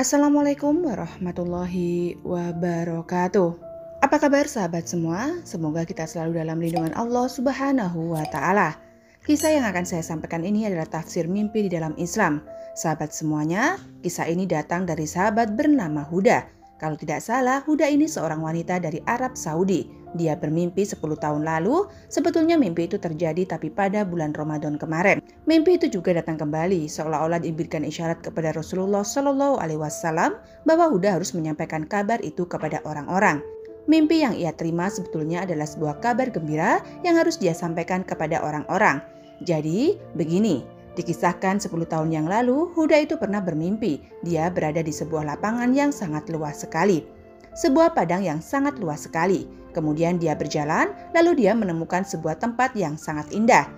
Assalamualaikum warahmatullahi wabarakatuh. Apa kabar sahabat semua? Semoga kita selalu dalam lindungan Allah Subhanahu wa Ta'ala. Kisah yang akan saya sampaikan ini adalah tafsir mimpi di dalam Islam. Sahabat semuanya, kisah ini datang dari sahabat bernama Huda. Kalau tidak salah, Huda ini seorang wanita dari Arab Saudi. Dia bermimpi 10 tahun lalu. Sebetulnya mimpi itu terjadi tapi pada bulan Ramadan kemarin. Mimpi itu juga datang kembali, seolah-olah diberikan isyarat kepada Rasulullah Shallallahu Alaihi Wasallam bahwa Huda harus menyampaikan kabar itu kepada orang-orang. Mimpi yang ia terima sebetulnya adalah sebuah kabar gembira yang harus dia sampaikan kepada orang-orang. Jadi, begini, dikisahkan 10 tahun yang lalu, Huda itu pernah bermimpi. Dia berada di sebuah lapangan yang sangat luas sekali. Sebuah padang yang sangat luas sekali. Kemudian dia berjalan, lalu dia menemukan sebuah tempat yang sangat indah.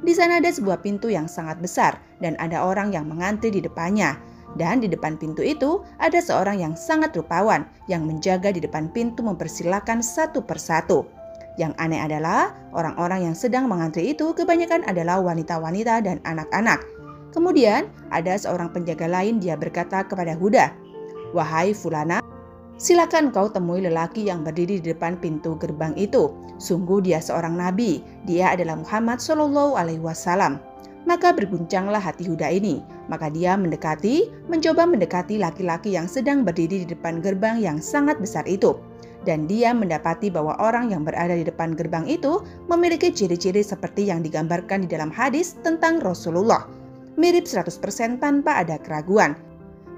Di sana ada sebuah pintu yang sangat besar dan ada orang yang mengantri di depannya. Dan di depan pintu itu ada seorang yang sangat rupawan yang menjaga di depan pintu mempersilakan satu persatu. Yang aneh adalah orang-orang yang sedang mengantri itu kebanyakan adalah wanita-wanita dan anak-anak. Kemudian ada seorang penjaga lain, dia berkata kepada Huda, "Wahai Fulana, silakan kau temui lelaki yang berdiri di depan pintu gerbang itu. Sungguh dia seorang nabi, dia adalah Muhammad Shallallahu Alaihi Wasallam." Maka berguncanglah hati Huda ini. Maka dia mencoba mendekati laki-laki yang sedang berdiri di depan gerbang yang sangat besar itu. Dan dia mendapati bahwa orang yang berada di depan gerbang itu memiliki ciri-ciri seperti yang digambarkan di dalam hadis tentang Rasulullah. Mirip 100% tanpa ada keraguan.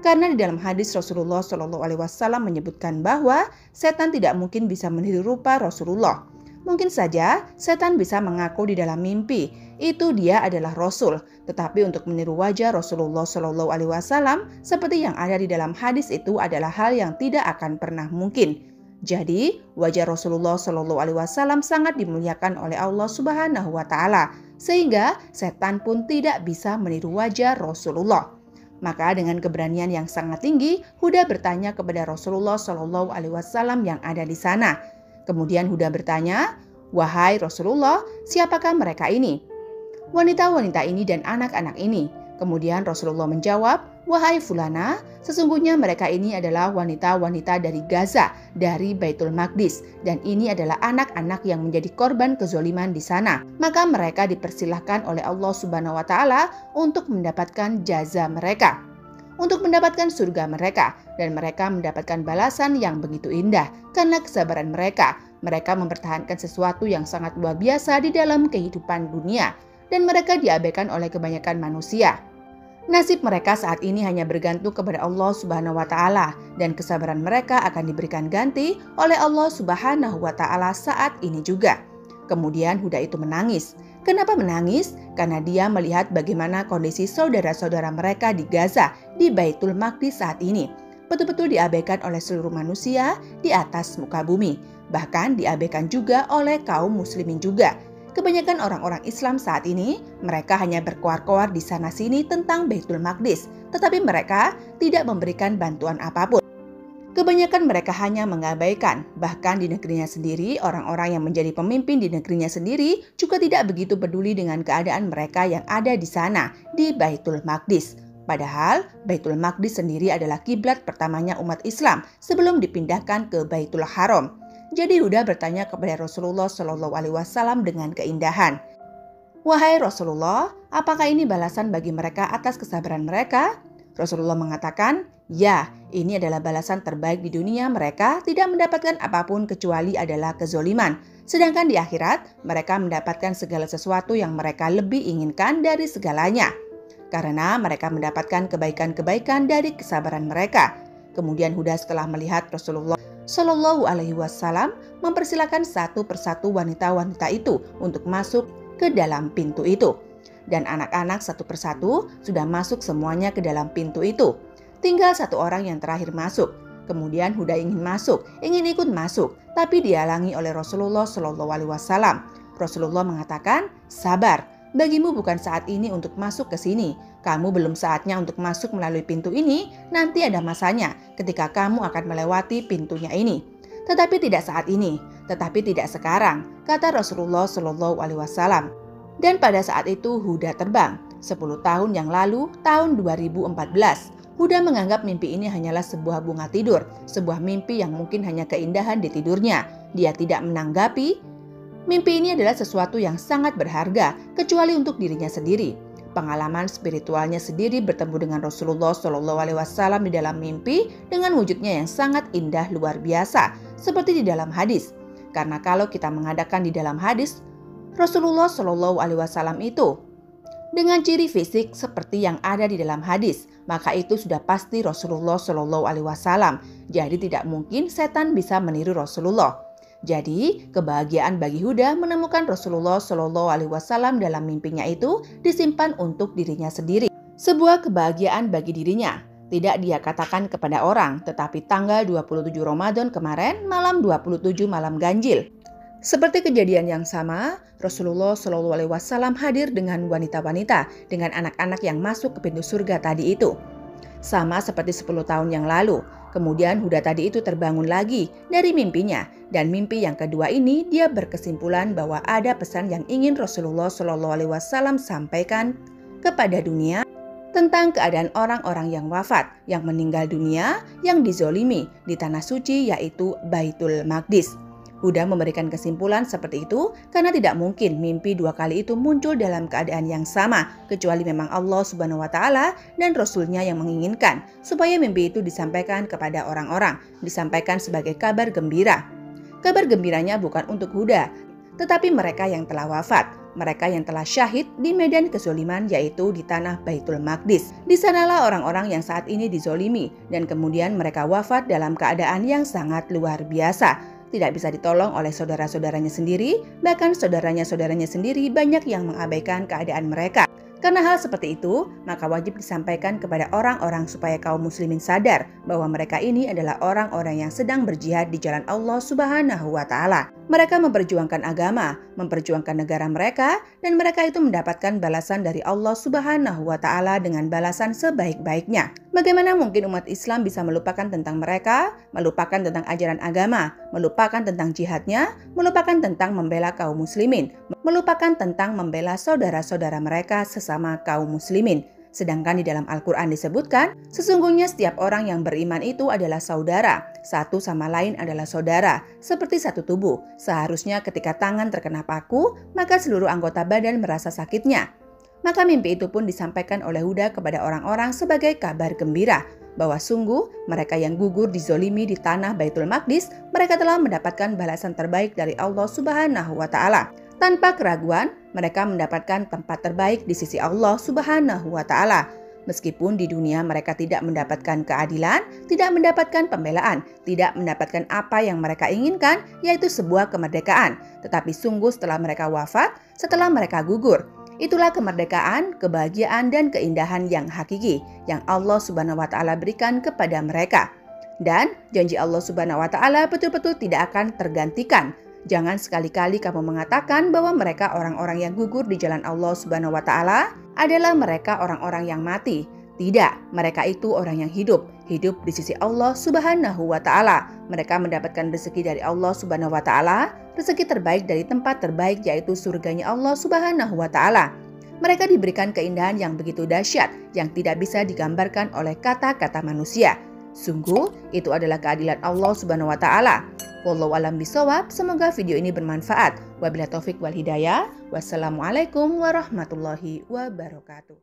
Karena di dalam hadis Rasulullah Shallallahu Alaihi Wasallam menyebutkan bahwa setan tidak mungkin bisa meniru rupa Rasulullah. Mungkin saja setan bisa mengaku di dalam mimpi itu dia adalah Rasul, tetapi untuk meniru wajah Rasulullah Shallallahu Alaihi Wasallam seperti yang ada di dalam hadis itu adalah hal yang tidak akan pernah mungkin. Jadi wajah Rasulullah Shallallahu Alaihi Wasallam sangat dimuliakan oleh Allah Subhanahu Wa Taala, sehingga setan pun tidak bisa meniru wajah Rasulullah. Maka dengan keberanian yang sangat tinggi, Huda bertanya kepada Rasulullah Shallallahu Alaihi Wasallam yang ada di sana. Kemudian Huda bertanya, "Wahai Rasulullah, siapakah mereka ini?" "Wanita-wanita ini dan anak-anak ini." Kemudian Rasulullah menjawab, "Wahai Fulana, sesungguhnya mereka ini adalah wanita-wanita dari Gaza, dari Baitul Maqdis, dan ini adalah anak-anak yang menjadi korban kezoliman di sana. Maka mereka dipersilahkan oleh Allah Subhanahu wa Ta'ala untuk mendapatkan jaza mereka, untuk mendapatkan surga mereka, dan mereka mendapatkan balasan yang begitu indah karena kesabaran mereka. Mereka mempertahankan sesuatu yang sangat luar biasa di dalam kehidupan dunia, dan mereka diabaikan oleh kebanyakan manusia. Nasib mereka saat ini hanya bergantung kepada Allah Subhanahu wa Ta'ala, dan kesabaran mereka akan diberikan ganti oleh Allah Subhanahu wa Ta'ala saat ini juga." Kemudian Huda itu menangis. Kenapa menangis? Karena dia melihat bagaimana kondisi saudara-saudara mereka di Gaza, di Baitul Maqdis saat ini. Betul-betul diabaikan oleh seluruh manusia di atas muka bumi. Bahkan diabaikan juga oleh kaum muslimin juga. Kebanyakan orang-orang Islam saat ini, mereka hanya berkoar-koar di sana-sini tentang Baitul Maqdis, tetapi mereka tidak memberikan bantuan apapun. Kebanyakan mereka hanya mengabaikan, bahkan di negerinya sendiri, orang-orang yang menjadi pemimpin di negerinya sendiri juga tidak begitu peduli dengan keadaan mereka yang ada di sana, di Baitul Maqdis. Padahal Baitul Maqdis sendiri adalah kiblat pertamanya umat Islam sebelum dipindahkan ke Baitul Haram. Jadi Huda bertanya kepada Rasulullah Shallallahu Alaihi Wasallam dengan keindahan, "Wahai Rasulullah, apakah ini balasan bagi mereka atas kesabaran mereka?" Rasulullah mengatakan, "Ya, ini adalah balasan terbaik di dunia. Mereka tidak mendapatkan apapun kecuali adalah kezoliman. Sedangkan di akhirat, mereka mendapatkan segala sesuatu yang mereka lebih inginkan dari segalanya. Karena mereka mendapatkan kebaikan-kebaikan dari kesabaran mereka." Kemudian Huda setelah melihat Rasulullah Shallallahu Alaihi Wasallam mempersilakan satu persatu wanita-wanita itu untuk masuk ke dalam pintu itu. Dan anak-anak satu persatu sudah masuk semuanya ke dalam pintu itu. Tinggal satu orang yang terakhir masuk. Kemudian Huda ingin masuk, ingin ikut masuk, tapi dihalangi oleh Rasulullah Shallallahu Alaihi Wasallam. Rasulullah mengatakan, "Sabar, bagimu bukan saat ini untuk masuk ke sini. Kamu belum saatnya untuk masuk melalui pintu ini, nanti ada masanya ketika kamu akan melewati pintunya ini. Tetapi tidak saat ini, tetapi tidak sekarang," kata Rasulullah Shallallahu Alaihi Wasallam. Dan pada saat itu Huda terbang. 10 tahun yang lalu, tahun 2014. Huda menganggap mimpi ini hanyalah sebuah bunga tidur, sebuah mimpi yang mungkin hanya keindahan di tidurnya. Dia tidak menanggapi mimpi ini adalah sesuatu yang sangat berharga, kecuali untuk dirinya sendiri. Pengalaman spiritualnya sendiri bertemu dengan Rasulullah SAW di dalam mimpi dengan wujudnya yang sangat indah luar biasa, seperti di dalam hadis. Karena kalau kita mengadakan di dalam hadis, Rasulullah SAW itu dengan ciri fisik seperti yang ada di dalam hadis, maka itu sudah pasti Rasulullah SAW. Jadi tidak mungkin setan bisa meniru Rasulullah. Jadi kebahagiaan bagi Huda menemukan Rasulullah SAW dalam mimpinya itu disimpan untuk dirinya sendiri. Sebuah kebahagiaan bagi dirinya. Tidak dia katakan kepada orang, tetapi tanggal 27 Ramadan kemarin malam 27 malam ganjil. Seperti kejadian yang sama, Rasulullah SAW hadir dengan wanita-wanita, dengan anak-anak yang masuk ke pintu surga tadi itu. Sama seperti 10 tahun yang lalu. Kemudian Huda tadi itu terbangun lagi dari mimpinya. Dan mimpi yang kedua ini dia berkesimpulan bahwa ada pesan yang ingin Rasulullah SAW sampaikan kepada dunia tentang keadaan orang-orang yang wafat, yang meninggal dunia, yang dizolimi di tanah suci yaitu Baitul Maqdis. Huda memberikan kesimpulan seperti itu karena tidak mungkin mimpi dua kali itu muncul dalam keadaan yang sama, kecuali memang Allah Subhanahu wa Ta'ala dan Rasul-Nya yang menginginkan supaya mimpi itu disampaikan kepada orang-orang, disampaikan sebagai kabar gembira. Kabar gembiranya bukan untuk Huda, tetapi mereka yang telah wafat, mereka yang telah syahid di medan kezoliman yaitu di tanah Baitul Maqdis. Di sanalah orang-orang yang saat ini dizolimi dan kemudian mereka wafat dalam keadaan yang sangat luar biasa. Tidak bisa ditolong oleh saudara-saudaranya sendiri, bahkan saudaranya-saudaranya sendiri banyak yang mengabaikan keadaan mereka. Karena hal seperti itu, maka wajib disampaikan kepada orang-orang supaya kaum muslimin sadar bahwa mereka ini adalah orang-orang yang sedang berjihad di jalan Allah Subhanahu wa Ta'ala. Mereka memperjuangkan agama, memperjuangkan negara mereka, dan mereka itu mendapatkan balasan dari Allah Subhanahu wa Ta'ala dengan balasan sebaik-baiknya. Bagaimana mungkin umat Islam bisa melupakan tentang mereka, melupakan tentang ajaran agama, melupakan tentang jihadnya, melupakan tentang membela kaum muslimin, melupakan tentang membela saudara-saudara mereka sesama kaum muslimin. Sedangkan di dalam Al-Quran disebutkan, sesungguhnya setiap orang yang beriman itu adalah saudara, satu sama lain adalah saudara, seperti satu tubuh. Seharusnya ketika tangan terkena paku, maka seluruh anggota badan merasa sakitnya. Maka mimpi itu pun disampaikan oleh Huda kepada orang-orang sebagai kabar gembira, bahwa sungguh mereka yang gugur dizolimi di tanah Baitul Maqdis, mereka telah mendapatkan balasan terbaik dari Allah Subhanahu wa Ta'ala. Tanpa keraguan, mereka mendapatkan tempat terbaik di sisi Allah Subhanahu wa Ta'ala. Meskipun di dunia mereka tidak mendapatkan keadilan, tidak mendapatkan pembelaan, tidak mendapatkan apa yang mereka inginkan, yaitu sebuah kemerdekaan. Tetapi sungguh setelah mereka wafat, setelah mereka gugur, itulah kemerdekaan, kebahagiaan, dan keindahan yang hakiki yang Allah Subhanahu wa Ta'ala berikan kepada mereka. Dan janji Allah Subhanahu wa Ta'ala betul-betul tidak akan tergantikan. Jangan sekali-kali kamu mengatakan bahwa mereka orang-orang yang gugur di jalan Allah Subhanahu wa Ta'ala adalah mereka orang-orang yang mati. Tidak, mereka itu orang yang hidup di sisi Allah Subhanahu wa Ta'ala. Mereka mendapatkan rezeki dari Allah Subhanahu wa Ta'ala, rezeki terbaik dari tempat terbaik yaitu surganya Allah Subhanahu wa Ta'ala. Mereka diberikan keindahan yang begitu dahsyat yang tidak bisa digambarkan oleh kata-kata manusia. Sungguh itu adalah keadilan Allah Subhanahu wa Ta'ala. Wallahu a'lam bishawab. Semoga video ini bermanfaat. Wabillahi taufik wal hidayah. Wassalamualaikum warahmatullahi wabarakatuh.